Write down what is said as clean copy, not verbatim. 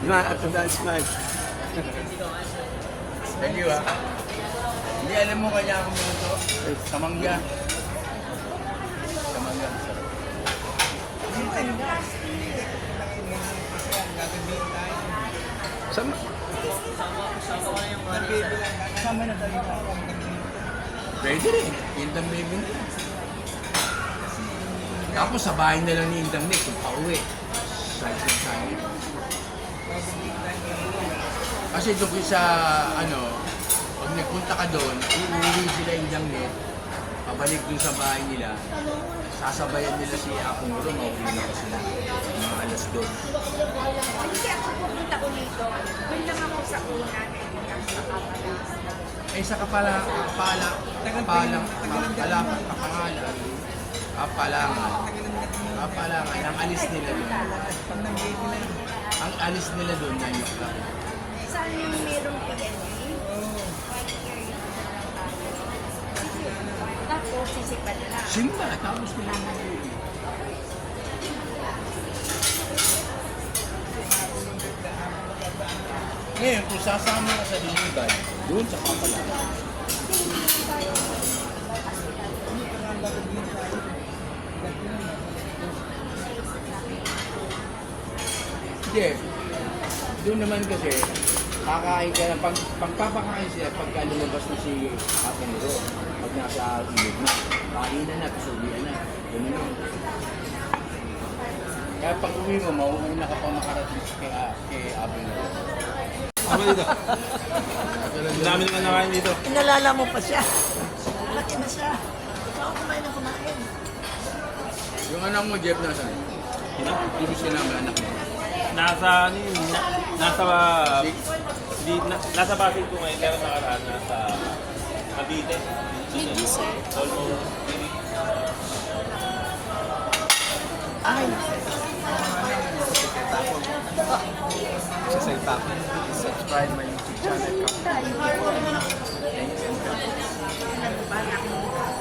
Smile, after that, smile. Thank you, ha. Hindi alam mo kanya ako minuto. Samangga. Samangga. Sama. Sama na tayo. Pwede rin. Indang baby na. Tapos sa bahay na lang ni Indang Nick kung pauwi. Side. Kasi doon sa pag nagpunta ka doon, uuwi sila Indang Nick, pabalik doon sa bahay nila, sasabayan nila si Apong Muro, mauwi na ko sila. Mga alas doon. Kasi ako pupunta ko dito, doon lang ako sa una na yung nakakapala. Eh sa kapalangan, ang alis nila doon. Ang alis nila doon na yung lang. Saan yung mayroong PNA? Tapos sisipan na. Simba, tapos nila yung ngayon, kung sasama ka sa diligan, doon sa kapalangan. Hindi. Doon naman kasi, kakain ka na, pagpapakain sila pagka lumabas na si Apong Muro. Pag nasa ilog na, kainan na, pasubian na. Ganun yun. Kaya pag uwi mo, mauuna ka pa makarating kay Apong Muro. Ako dito. Ang dami naman nakain dito. Inalala mo pa siya. Laki na siya. Ako kumain na kumain. Yung anak mo, Jeff, nasaan? Ibig siya naman, anak mo. Nasa, nasa Pasig ko ngayon, pero nakaraan nasa Cavite. Gigi, sir. Almost, Ay, Sa tapon, subscribe my YouTube channel. Tayo. Thank you.